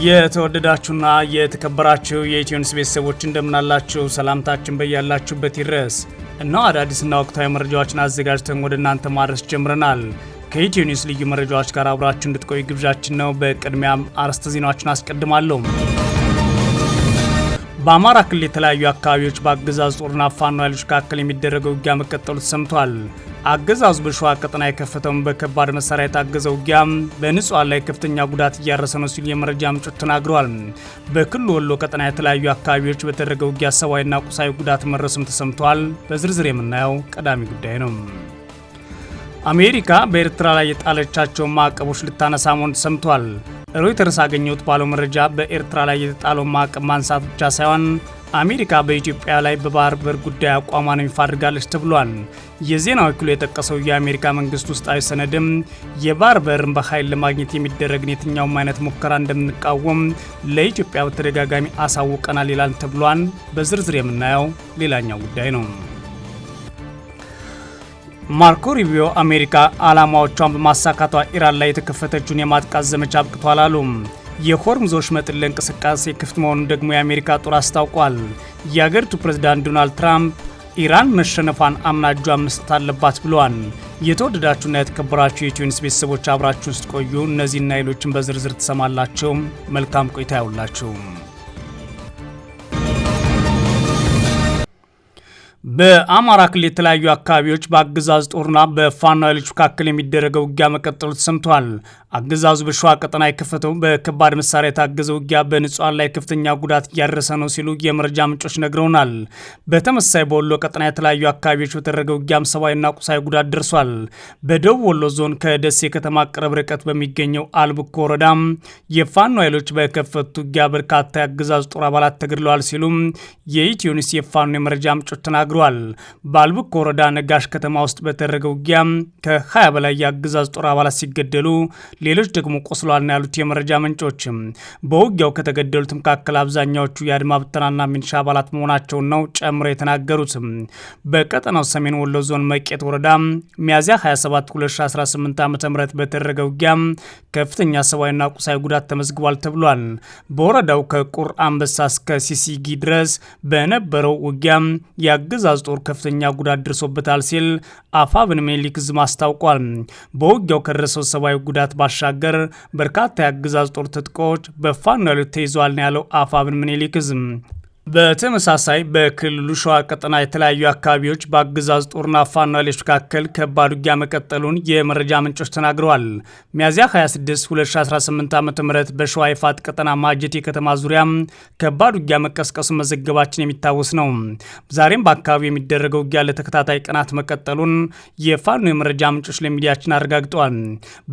የተወደዳችሁና የተከበራችሁ የኢትዮ ኒውስ ቤተሰቦች እንደምናላችሁ ሰላምታችን በያላችሁበት ይድረስ። እነሆ አዳዲስና ወቅታዊ መረጃዎችን አዘጋጅተን ወደ እናንተ ማድረስ ጀምረናል። ከኢትዮ ኒውስ ልዩ መረጃዎች ጋር አብራችሁ እንድትቆዩ ግብዣችን ነው። በቅድሚያም አርዕስተ ዜናዎችን አስቀድማለሁ። በአማራ ክልል የተለያዩ አካባቢዎች በአገዛዙ ጦርና ፋኖ ኃይሎች መካከል የሚደረገው ውጊያ መቀጠሉ ተሰምቷል። አገዛዙ በሸዋ ቀጠና የከፈተውን በከባድ መሳሪያ የታገዘ ውጊያ በንጹሃን ላይ ከፍተኛ ጉዳት እያረሰ ነው ሲሉ የመረጃ ምንጮች ተናግረዋል። በክልሉ ወሎ ቀጠና የተለያዩ አካባቢዎች በተደረገ ውጊያ ሰብአዊና ቁሳዊ ጉዳት መድረሱም ተሰምቷል። በዝርዝር የምናየው ቀዳሚ ጉዳይ ነው። አሜሪካ በኤርትራ ላይ የጣለቻቸውን ማዕቀቦች ልታነሳ መሆኑ ተሰምቷል። ሮይተርስ አገኘሁት ባለው መረጃ በኤርትራ ላይ የተጣለውን ማዕቀብ ማንሳት ብቻ ሳይሆን አሜሪካ በኢትዮጵያ ላይ በባህር በር ጉዳይ አቋሟን ይፋ አድርጋለች ተብሏል። የዜና ወኪሉ የጠቀሰው የአሜሪካ መንግስት ውስጣዊ ሰነድም የባህር በርን በኃይል ለማግኘት የሚደረግን የትኛውም አይነት ሙከራ እንደምንቃወም ለኢትዮጵያ በተደጋጋሚ አሳውቀናል ይላል ተብሏል። በዝርዝር የምናየው ሌላኛው ጉዳይ ነው። ማርኮ ሩቢዮ አሜሪካ ዓላማዎቿን በማሳካቷ ኢራን ላይ የተከፈተችውን የማጥቃት ዘመቻ አብቅቷል አሉ። የሆርሙዝ ወሽመጥ ለእንቅስቃሴ ክፍት መሆኑን ደግሞ የአሜሪካ ጦር አስታውቋል። የአገሪቱ ፕሬዝዳንት ዶናልድ ትራምፕ ኢራን መሸነፏን አምና እጇን መስጠት አለባት ብለዋል። የተወደዳችሁና የተከበራችሁ የኢትዮ ኒውስ ቤተሰቦች አብራችሁ ውስጥ ቆዩ። እነዚህና ሌሎችን በዝርዝር ትሰማላችሁ። መልካም ቆይታ ያውላችሁ። በአማራ ክልል የተለያዩ አካባቢዎች በአገዛዝ ጦርና በፋኖ ኃይሎች መካከል የሚደረገው ውጊያ መቀጠሉ ተሰምቷል። አገዛዙ በሸዋ ቀጠና የከፈተው በከባድ መሳሪያ የታገዘ ውጊያ በንጹሃን ላይ ከፍተኛ ጉዳት እያደረሰ ነው ሲሉ የመረጃ ምንጮች ነግረውናል። በተመሳይ በወሎ ቀጠና የተለያዩ አካባቢዎች በተደረገ ውጊያም ሰብአዊና ቁሳዊ ጉዳት ደርሷል። በደቡብ ወሎ ዞን ከደሴ ከተማ ቅርብ ርቀት በሚገኘው አልብኮ ወረዳም የፋኖ ኃይሎች በከፈቱት ውጊያ በርካታ የአገዛዙ ጦር አባላት ተገድለዋል ሲሉም የኢትዮ ኒውስ የፋኖ የመረጃ ምንጮች ተናግረዋል። በአልብኮ ወረዳ ነጋሽ ከተማ ውስጥ በተደረገ ውጊያ ከ20 በላይ የአገዛዙ ጦር አባላት ሲገደሉ ሌሎች ደግሞ ቆስለዋል ነው ያሉት የመረጃ ምንጮች። በውጊያው ከተገደሉት መካከል አብዛኛዎቹ የአድማ ብተናና ሚኒሻ አባላት መሆናቸውን ነው ጨምረው የተናገሩት። በቀጠናው ሰሜን ወሎ ዞን መቄት ወረዳ ሚያዝያ 27 2018 ዓ.ም በተደረገ ውጊያ ከፍተኛ ሰብአዊና ቁሳዊ ጉዳት ተመዝግቧል ተብሏል። በወረዳው ከቁር አንበሳ እስከ ሲሲጊ ድረስ በነበረው ውጊያ የአገዛዝ ጦር ከፍተኛ ጉዳት ደርሶበታል ሲል አፋብን ምኒልክ ዕዝ አስታውቋል። በውጊያው ከደረሰው ሰብአዊ ጉዳት ባሻገር በርካታ የአገዛዝ ጦር ትጥቆች በፋኖ ኃይሎች ተይዘዋል ነው ያለው አፋብን ምኒልክ ዕዝ። በተመሳሳይ በክልሉ ሸዋ ቀጠና የተለያዩ አካባቢዎች በአገዛዝ ጦርና ፋኖ ኃይሎች መካከል ከባድ ውጊያ መቀጠሉን የመረጃ ምንጮች ተናግረዋል። ሚያዝያ 26 2018 ዓ.ም በሸዋ ይፋት ቀጠና ማጀቴ ከተማ ዙሪያ ከባድ ውጊያ መቀስቀሱን መዘገባችን የሚታወስ ነው። ዛሬም በአካባቢው የሚደረገው ውጊያ ለተከታታይ ቀናት መቀጠሉን የፋኖ የመረጃ ምንጮች ለሚዲያችን አረጋግጠዋል።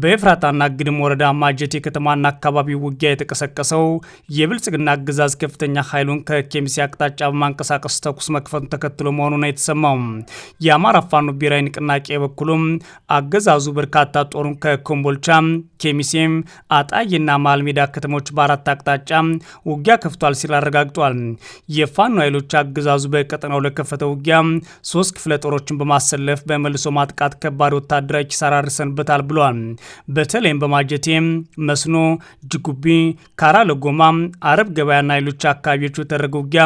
በኤፍራታና ግድም ወረዳ ማጀቴ ከተማና አካባቢው ውጊያ የተቀሰቀሰው የብልጽግና አገዛዝ ከፍተኛ ኃይሉን ሚሲ አቅጣጫ በማንቀሳቀስ ተኩስ መክፈቱን ተከትሎ መሆኑ ነው የተሰማው። የአማራ ፋኖ ብሔራዊ ንቅናቄ በኩሉም አገዛዙ በርካታ ጦሩን ከኮምቦልቻ፣ ኬሚሴም፣ አጣይና ማልሜዳ ከተሞች በአራት አቅጣጫ ውጊያ ከፍቷል ሲል አረጋግጧል። የፋኖ ኃይሎች አገዛዙ በቀጠናው ለከፈተው ውጊያ 3 ክፍለ ጦሮችን በማሰለፍ በመልሶ ማጥቃት ከባድ ወታደራዊ ኪሳራ አድርሰንበታል ብሏል። በተለይም በማጀቴ፣ መስኖ፣ ጅጉቢ፣ ካራ ለጎማ፣ አረብ ገበያና ሌሎች አካባቢዎች የተደረገው ውጊያ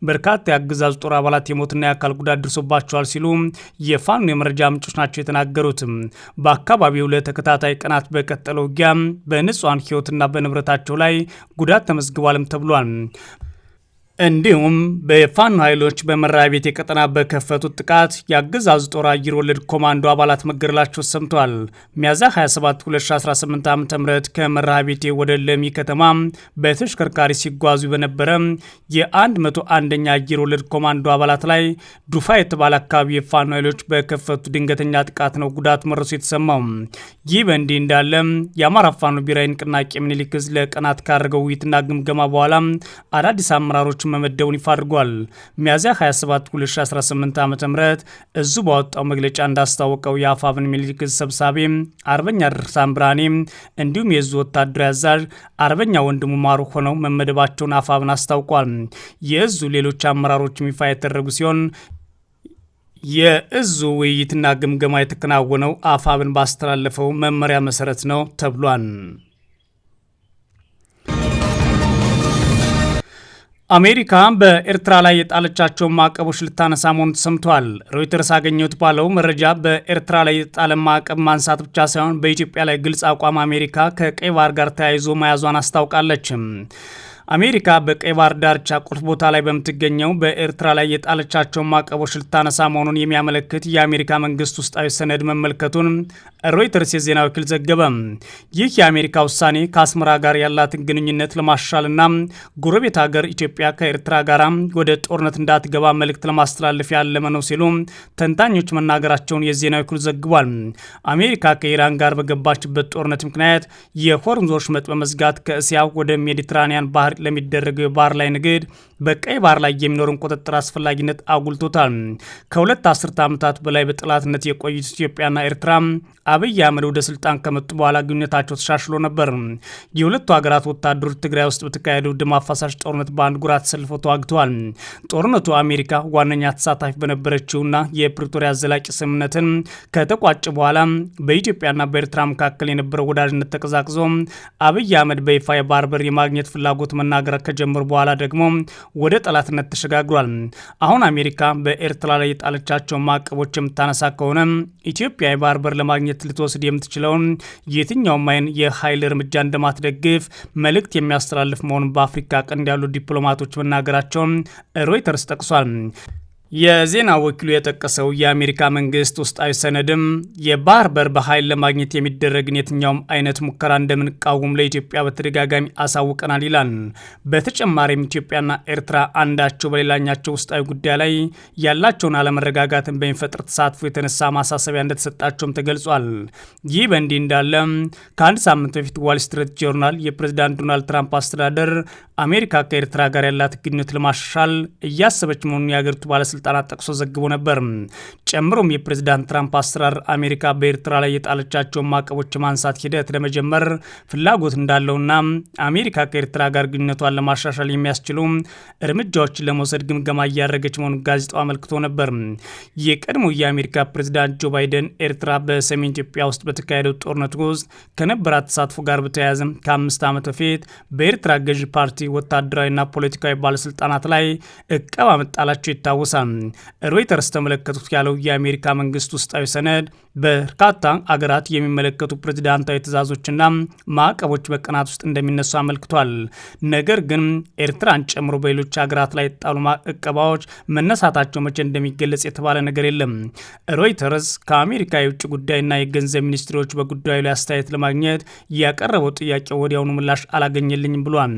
በርካታ የአገዛዙ ጦር አባላት የሞትና የአካል ጉዳት ደርሶባቸዋል ሲሉ የፋኖ የመረጃ ምንጮች ናቸው የተናገሩት። በአካባቢው ለተከታታይ ቀናት በቀጠለው ውጊያ በንጹሃን ሕይወትና በንብረታቸው ላይ ጉዳት ተመዝግቧልም ተብሏል። እንዲሁም በፋኖ ኃይሎች በመራቤቴ ቀጠና በከፈቱት ጥቃት የአገዛዙ ጦር አየር ወለድ ኮማንዶ አባላት መገደላቸው ሰምቷል። ሚያዝያ 27 2018 ዓ.ም ከመራቤቴ ወደ ለሚ ከተማ በተሽከርካሪ ሲጓዙ በነበረ የ101ኛ አየር ወለድ ኮማንዶ አባላት ላይ ዱፋ የተባለ አካባቢ የፋኖ ኃይሎች በከፈቱ ድንገተኛ ጥቃት ነው ጉዳት መረሱ የተሰማው። ይህ በእንዲህ እንዳለ የአማራ ፋኖ ብሔራዊ ንቅናቄ ምኒልክ ዕዝ ለቀናት ካደረገው ውይይትና ግምገማ በኋላ አዳዲስ አመራሮች መመደቡን ይፋ አድርጓል። ሚያዝያ 27 2018 ዓ.ም እዙ ባወጣው መግለጫ እንዳስታወቀው የአፋብን ምኒልክ ዕዝ ሰብሳቢ አርበኛ ድርሳን ብርሃኔ እንዲሁም የእዙ ወታደራዊ አዛዥ አርበኛ ወንድሙ ማሩ ሆነው መመደባቸውን አፋብን አስታውቋል። የእዙ ሌሎች አመራሮችም ይፋ የተደረጉ ሲሆን የእዙ ውይይትና ግምገማ የተከናወነው አፋብን ባስተላለፈው መመሪያ መሰረት ነው ተብሏል። አሜሪካ በኤርትራ ላይ የጣለቻቸውን ማዕቀቦች ልታነሳ መሆኑ ተሰምቷል። ሮይተርስ አገኘሁት ባለው መረጃ በኤርትራ ላይ የጣለ ማዕቀብ ማንሳት ብቻ ሳይሆን በኢትዮጵያ ላይ ግልጽ አቋም አሜሪካ ከቀይ ባህር ጋር ተያይዞ መያዟን አስታውቃለች። አሜሪካ በቀይ ባህር ዳርቻ ቁልፍ ቦታ ላይ በምትገኘው በኤርትራ ላይ የጣለቻቸውን ማዕቀቦች ልታነሳ መሆኑን የሚያመለክት የአሜሪካ መንግስት ውስጣዊ ሰነድ መመልከቱን ሮይተርስ የዜና ወኪል ዘገበ። ይህ የአሜሪካ ውሳኔ ከአስመራ ጋር ያላትን ግንኙነት ለማሻሻልና ጎረቤት ሀገር ኢትዮጵያ ከኤርትራ ጋር ወደ ጦርነት እንዳትገባ መልእክት ለማስተላለፍ ያለመ ነው ሲሉ ተንታኞች መናገራቸውን የዜና ወኪል ዘግቧል። አሜሪካ ከኢራን ጋር በገባችበት ጦርነት ምክንያት የሆርሙዝ ወሽመጥ በመዝጋት ከእስያ ወደ ሜዲትራኒያን ባህር ለሚደረገው የባህር ላይ ንግድ በቀይ ባህር ላይ የሚኖርን ቁጥጥር አስፈላጊነት አጉልቶታል። ከሁለት አስርተ ዓመታት በላይ በጠላትነት የቆዩት ኢትዮጵያና ኤርትራ አብይ አህመድ ወደ ስልጣን ከመጡ በኋላ ግንኙነታቸው ተሻሽሎ ነበር። የሁለቱ ሀገራት ወታደሮች ትግራይ ውስጥ በተካሄደው ደም አፋሳሽ ጦርነት በአንድ ጎራ ተሰልፈው ተዋግተዋል። ጦርነቱ አሜሪካ ዋነኛ ተሳታፊ በነበረችውና የፕሪቶሪያ ዘላቂ ስምምነትን ከተቋጨ በኋላ በኢትዮጵያና በኤርትራ መካከል የነበረው ወዳጅነት ተቀዛቅዞ አብይ አህመድ በይፋ የባህር በር የማግኘት ፍላጎት መናገር ከጀመሩ በኋላ ደግሞ ወደ ጠላትነት ተሸጋግሯል። አሁን አሜሪካ በኤርትራ ላይ የጣለቻቸው ማዕቀቦች የምታነሳ ከሆነ ኢትዮጵያ የባህር በር ለማግኘት ልትወስድ የምትችለውን የትኛውም አይን የኃይል እርምጃ እንደማትደግፍ መልእክት የሚያስተላልፍ መሆኑን በአፍሪካ ቀንድ ያሉ ዲፕሎማቶች መናገራቸውን ሮይተርስ ጠቅሷል። የዜና ወኪሉ የጠቀሰው የአሜሪካ መንግስት ውስጣዊ ሰነድም የባህር በር በኃይል ለማግኘት የሚደረግን የትኛውም አይነት ሙከራ እንደምንቃወም ለኢትዮጵያ በተደጋጋሚ አሳውቀናል ይላል። በተጨማሪም ኢትዮጵያና ኤርትራ አንዳቸው በሌላኛቸው ውስጣዊ ጉዳይ ላይ ያላቸውን አለመረጋጋትን በሚፈጥር ተሳትፎ የተነሳ ማሳሰቢያ እንደተሰጣቸውም ተገልጿል። ይህ በእንዲህ እንዳለ ከአንድ ሳምንት በፊት ዋል ስትሪት ጆርናል የፕሬዚዳንት ዶናልድ ትራምፕ አስተዳደር አሜሪካ ከኤርትራ ጋር ያላት ግንኙነት ለማሻሻል እያሰበች መሆኑን የአገሪቱ ባለስልጣናት ጠቅሶ ዘግቦ ነበር። ጨምሮም የፕሬዚዳንት ትራምፕ አሰራር አሜሪካ በኤርትራ ላይ የጣለቻቸውን ማዕቀቦች ማንሳት ሂደት ለመጀመር ፍላጎት እንዳለውና አሜሪካ ከኤርትራ ጋር ግንኙነቷን ለማሻሻል የሚያስችሉ እርምጃዎችን ለመውሰድ ግምገማ እያደረገች መሆኑን ጋዜጣው አመልክቶ ነበር። የቀድሞ የአሜሪካ ፕሬዚዳንት ጆ ባይደን ኤርትራ በሰሜን ኢትዮጵያ ውስጥ በተካሄደው ጦርነት ውስጥ ከነበራት ተሳትፎ ጋር በተያያዘ ከ5 ዓመት በፊት በኤርትራ ገዢ ፓርቲ ወታደራዊና ፖለቲካዊ ባለስልጣናት ላይ እቀባ መጣላቸው ይታወሳል። ሮይተርስ ተመለከቱት ያለው የአሜሪካ መንግስት ውስጣዊ ሰነድ በርካታ አገራት የሚመለከቱ ፕሬዝዳንታዊ ትዕዛዞችና ማዕቀቦች በቀናት ውስጥ እንደሚነሱ አመልክቷል። ነገር ግን ኤርትራን ጨምሮ በሌሎች ሀገራት ላይ የጣሉ እቀባዎች መነሳታቸው መቼ እንደሚገለጽ የተባለ ነገር የለም። ሮይተርስ ከአሜሪካ የውጭ ጉዳይና የገንዘብ ሚኒስትሮች በጉዳዩ ላይ አስተያየት ለማግኘት ያቀረበው ጥያቄ ወዲያውኑ ምላሽ አላገኘልኝም ብሏል።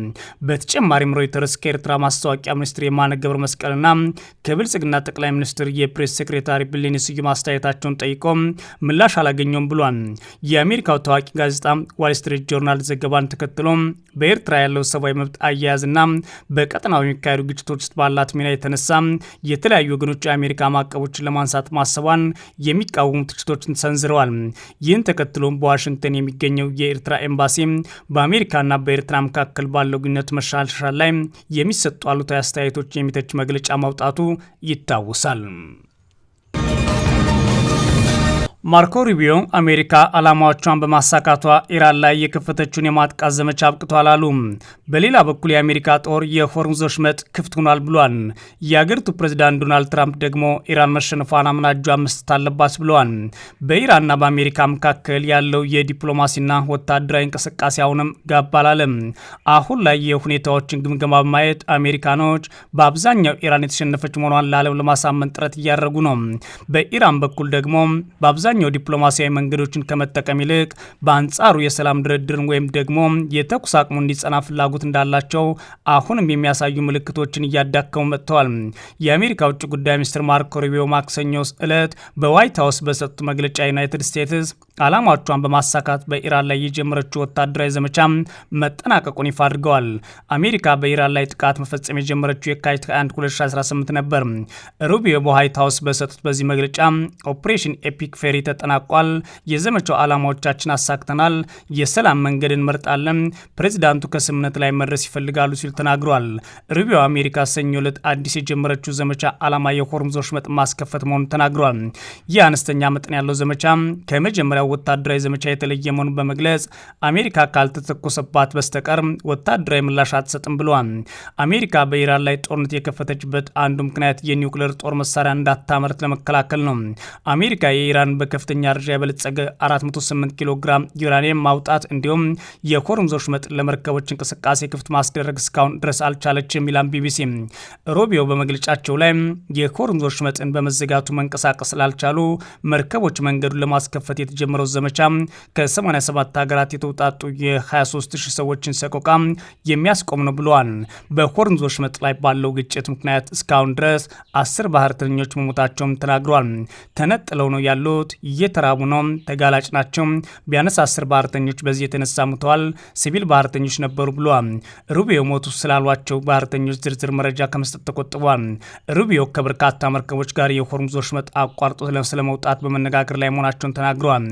በተጨማሪም ሮይተርስ ከኤርትራ ማስታወቂያ ሚኒስትር የማነ ገብረ መስቀልና ከብልጽግና ጠቅላይ ሚኒስትር የፕሬስ ሴክሬታሪ ቢሌኒ ስዩም አስተያየታቸውን ጠይቆ ምላሽ አላገኘውም ብሏል። የአሜሪካው ታዋቂ ጋዜጣ ዋል ስትሪት ጆርናል ዘገባን ተከትሎ በኤርትራ ያለው ሰብአዊ መብት አያያዝና በቀጠናው የሚካሄዱ ግጭቶች ውስጥ ባላት ሚና የተነሳ የተለያዩ ወገኖች የአሜሪካ ማዕቀቦችን ለማንሳት ማሰቧን የሚቃወሙ ትችቶችን ሰንዝረዋል። ይህን ተከትሎ በዋሽንግተን የሚገኘው የኤርትራ ኤምባሲ በአሜሪካና በኤርትራ መካከል ባለው ግንኙነት መሻሻል ላይ የሚሰጡ አሉታዊ አስተያየቶች የሚተች መግለጫ ማውጣቱ ይታወሳል። ማርኮ ሩቢዮ አሜሪካ ዓላማዎቿን በማሳካቷ ኢራን ላይ የከፈተችውን የማጥቃት ዘመቻ አብቅቷል አሉ። በሌላ በኩል የአሜሪካ ጦር የሆርሙዝ ወሽመጥ ክፍት ሆኗል ብሏል። የአገሪቱ ፕሬዚዳንት ዶናልድ ትራምፕ ደግሞ ኢራን መሸነፏን አምና እጇን መስጠት አለባት ብለዋል። በኢራንና በአሜሪካ መካከል ያለው የዲፕሎማሲና ወታደራዊ እንቅስቃሴ አሁንም ጋብ አላለም። አሁን ላይ የሁኔታዎችን ግምገማ በማየት አሜሪካኖች በአብዛኛው ኢራን የተሸነፈች መሆኗን ለዓለም ለማሳመን ጥረት እያደረጉ ነው። በኢራን በኩል ደግሞ በአብዛኛው ዲፕሎማሲያዊ መንገዶችን ከመጠቀም ይልቅ በአንጻሩ የሰላም ድርድርን ወይም ደግሞ የተኩስ አቁሙ እንዲጸና ፍላጎት እንዳላቸው አሁንም የሚያሳዩ ምልክቶችን እያዳከሙ መጥተዋል። የአሜሪካ ውጭ ጉዳይ ሚኒስትር ማርኮ ሩቢዮ ማክሰኞ ዕለት በዋይት ሀውስ በሰጡት መግለጫ ዩናይትድ ስቴትስ ዓላማቿን በማሳካት በኢራን ላይ የጀመረችው ወታደራዊ ዘመቻ መጠናቀቁን ይፋ አድርገዋል። አሜሪካ በኢራን ላይ ጥቃት መፈጸም የጀመረችው የካቲት 21 2018 ነበር። ሩቢዮ በዋይት ሀውስ በሰጡት በዚህ መግለጫ ኦፕሬሽን ኤፒክ ፌሪ ተጠናቋል። የዘመቻው ዓላማዎቻችን አሳክተናል። የሰላም መንገድ እንመርጣለን። ፕሬዚዳንቱ ከስምምነት ላይ መድረስ ይፈልጋሉ ሲል ተናግሯል። ሩቢዮ አሜሪካ ሰኞ ዕለት አዲስ የጀመረችው ዘመቻ ዓላማ የሆርሙዝ ወሽመጥ ማስከፈት መሆኑን ተናግሯል። ይህ አነስተኛ መጠን ያለው ዘመቻ ከመጀመሪያው ወታደራዊ ዘመቻ የተለየ መሆኑን በመግለጽ አሜሪካ ካልተተኮሰባት በስተቀር ወታደራዊ ምላሽ አትሰጥም ብለዋል። አሜሪካ በኢራን ላይ ጦርነት የከፈተችበት አንዱ ምክንያት የኒውክሌር ጦር መሳሪያ እንዳታመርት ለመከላከል ነው። አሜሪካ የኢራን በከፍተኛ ደረጃ የበለጸገ 408 ኪሎ ግራም ዩራኒየም ማውጣት እንዲሁም የሆርሙዝ ወሽመጥ ለመርከቦች እንቅስቃሴ ክፍት ማስደረግ እስካሁን ድረስ አልቻለችም ይላል ቢቢሲ። ሩቢዮ በመግለጫቸው ላይ የሆርሙዝ ወሽመጥን በመዘጋቱ መንቀሳቀስ ስላልቻሉ መርከቦች መንገዱን ለማስከፈት የተጀመረው ዘመቻ ከ87 ሀገራት የተውጣጡ የ23000 ሰዎችን ሰቆቃ የሚያስቆም ነው ብለዋል። በሆርሙዝ ወሽመጥ ላይ ባለው ግጭት ምክንያት እስካሁን ድረስ 10 ባህርተኞች መሞታቸውም ተናግረዋል። ተነጥለው ነው ያሉት፣ እየተራቡ ነው፣ ተጋላጭ ናቸው። ቢያንስ 10 ባህርተኞች በዚህ የተነሳ ሙተዋል። ሲቪል ባህርተኞች ነበሩ ብለዋል። ሩቢዮ ሞቱ ስላሏቸው ባህርተኞች ዝርዝር መረጃ ከመስጠት ተቆጥቧል። ሩቢዮ ከበርካታ መርከቦች ጋር የሆርሙዝ ወሽመጥ አቋርጦ ስለመውጣት በመነጋገር ላይ መሆናቸውን ተናግረዋል።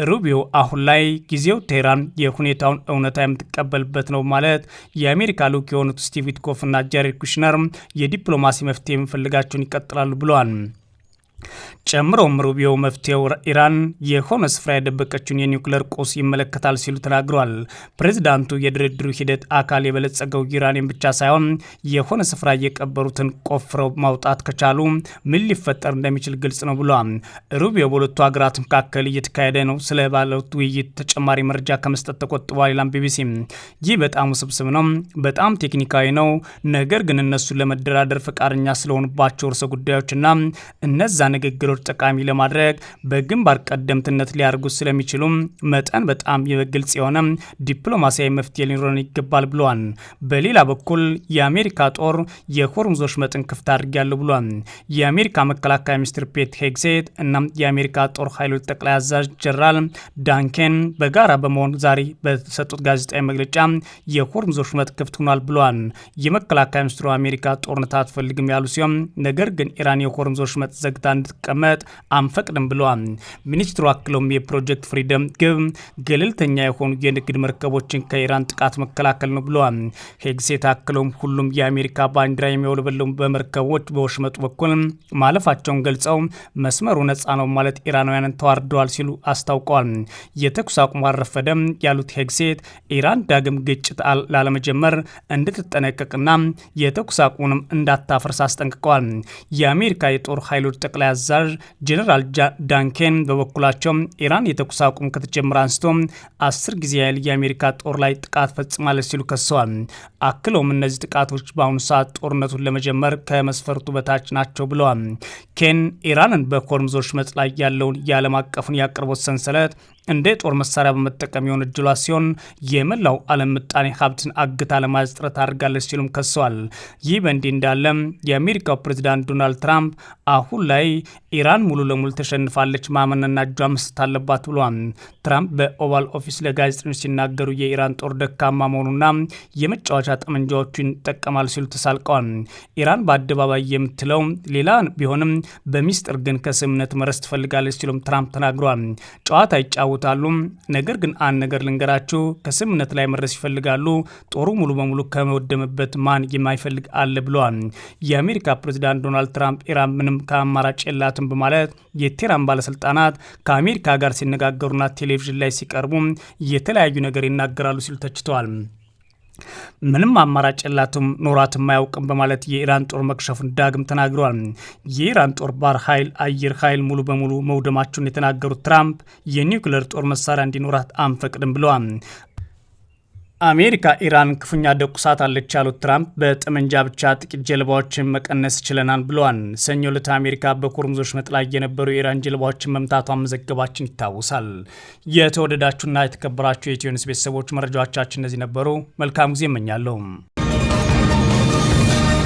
ሩቢዮ አሁን ላይ ጊዜው ቴህራን የሁኔታውን እውነታ የምትቀበልበት ነው ማለት የአሜሪካ ልዑክ የሆኑት ስቲቭ ዊትኮፍ እና ጃሬድ ኩሽነር የዲፕሎማሲ መፍትሄ የሚፈልጋቸውን ይቀጥላሉ ብለዋል። ጨምሮም ሩቢዮ መፍትሄው ኢራን የሆነ ስፍራ የደበቀችውን የኒውክሌር ቁስ ይመለከታል ሲሉ ተናግረዋል። ፕሬዚዳንቱ የድርድሩ ሂደት አካል የበለጸገው ዩራኒየም ብቻ ሳይሆን የሆነ ስፍራ እየቀበሩትን ቆፍረው ማውጣት ከቻሉ ምን ሊፈጠር እንደሚችል ግልጽ ነው ብለዋል። ሩቢዮ በሁለቱ ሀገራት መካከል እየተካሄደ ነው ስለባለው ውይይት ተጨማሪ መረጃ ከመስጠት ተቆጥቧል ይላል ቢቢሲ። ይህ በጣም ውስብስብ ነው፣ በጣም ቴክኒካዊ ነው። ነገር ግን እነሱን ለመደራደር ፈቃደኛ ስለሆኑባቸው ርዕሰ ጉዳዮችና እነዛ ንግግሮች ጠቃሚ ለማድረግ በግንባር ቀደምትነት ሊያደርጉ ስለሚችሉ መጠን በጣም ግልጽ የሆነ ዲፕሎማሲያዊ መፍትሄ ሊኖረን ይገባል ብለዋል። በሌላ በኩል የአሜሪካ ጦር የሆርሙዝ ወሽመጥን ክፍት አድርጊያለሁ ብሏል። የአሜሪካ መከላከያ ሚኒስትር ፔት ሄግሴት እና የአሜሪካ ጦር ኃይሎች ጠቅላይ አዛዥ ጀነራል ዳንኬን በጋራ በመሆን ዛሬ በተሰጡት ጋዜጣዊ መግለጫ የሆርሙዝ ወሽመጥ ክፍት ሆኗል ብለዋል። የመከላከያ ሚኒስትሩ አሜሪካ ጦርነት አትፈልግም ያሉ ሲሆን ነገር ግን ኢራን የሆርሙዝ ወሽመጥ ዘግታ እንድትቀመጥ አንፈቅድም ብለዋል። ሚኒስትሩ አክለውም የፕሮጀክት ፍሪደም ግብ ገለልተኛ የሆኑ የንግድ መርከቦችን ከኢራን ጥቃት መከላከል ነው ብለዋል። ሄግሴት አክለውም ሁሉም የአሜሪካ ባንዲራ የሚያውለበለቡ በመርከቦች በወሽመጡ በኩል ማለፋቸውን ገልጸው መስመሩ ነፃ ነው ማለት ኢራናውያንን ተዋርደዋል ሲሉ አስታውቀዋል። የተኩስ አቁም አልረፈደም ያሉት ሄግሴት ኢራን ዳግም ግጭት ላለመጀመር እንድትጠነቀቅና የተኩስ አቁሙንም እንዳታፈርስ አስጠንቅቀዋል። የአሜሪካ የጦር ኃይሎች ጠቅላይ አዛዥ ጀነራል ዳንኬን በበኩላቸው ኢራን የተኩስ አቁም ከተጀመረ አንስቶ 10 ጊዜ ያህል የአሜሪካ ጦር ላይ ጥቃት ፈጽማለች ሲሉ ከሰዋል። አክለውም እነዚህ ጥቃቶች በአሁኑ ሰዓት ጦርነቱን ለመጀመር ከመስፈርቱ በታች ናቸው ብለዋል። ኬን ኢራንን በሆርሙዝ ወሽመጥ ላይ ያለውን የዓለም አቀፉን የአቅርቦት ሰንሰለት እንደ ጦር መሳሪያ በመጠቀም የሆነ እጅሏ ሲሆን የመላው ዓለም ምጣኔ ሀብትን አግታ ለማያዝ ጥረት አድርጋለች ሲሉም ከሰዋል። ይህ በእንዲህ እንዳለ የአሜሪካው ፕሬዚዳንት ዶናልድ ትራምፕ አሁን ላይ ኢራን ሙሉ ለሙሉ ተሸንፋለች፣ ማመንና እጇ መስጠት አለባት ብለዋል። ትራምፕ በኦቫል ኦፊስ ለጋዜጠኞች ሲናገሩ የኢራን ጦር ደካማ መሆኑና የመጫወቻ ጠመንጃዎቹን ይጠቀማል ሲሉ ተሳልቀዋል። ኢራን በአደባባይ የምትለው ሌላ ቢሆንም በሚስጥር ግን ከስምምነት መረስ ትፈልጋለች ሲሉም ትራምፕ ተናግረዋል። ጨዋታ ይጫወታሉ፣ ነገር ግን አንድ ነገር ልንገራችሁ፣ ከስምምነት ላይ መድረስ ይፈልጋሉ። ጦሩ ሙሉ በሙሉ ከመወደመበት ማን የማይፈልግ አለ ብለዋል። የአሜሪካ ፕሬዚዳንት ዶናልድ ትራምፕ ኢራን ምንም ከአማራጭ የላትም በማለት የቴህራን ባለስልጣናት ከአሜሪካ ጋር ሲነጋገሩና ቴሌቪዥን ላይ ሲቀርቡ የተለያዩ ነገር ይናገራሉ ሲሉ ተችተዋል። ምንም አማራጭ የላትም ኖራትም አያውቅም በማለት የኢራን ጦር መክሸፉን ዳግም ተናግረዋል። የኢራን ጦር ባህር ኃይል፣ አየር ኃይል ሙሉ በሙሉ መውደማቸውን የተናገሩት ትራምፕ የኒውክሌር ጦር መሳሪያ እንዲኖራት አንፈቅድም ብለዋል። አሜሪካ ኢራን ክፉኛ ደቁሳታለች ያሉት ትራምፕ በጠመንጃ ብቻ ጥቂት ጀልባዎችን መቀነስ ችለናል ብለዋል። ሰኞ ዕለት አሜሪካ በሆርሙዝ ወሽመጥ ላይ የነበሩ የኢራን ጀልባዎችን መምታቷን መዘገባችን ይታወሳል። የተወደዳችሁና የተከበራችሁ የኢትዮ ኒውስ ቤተሰቦች መረጃዎቻችን እነዚህ ነበሩ። መልካም ጊዜ እመኛለሁ።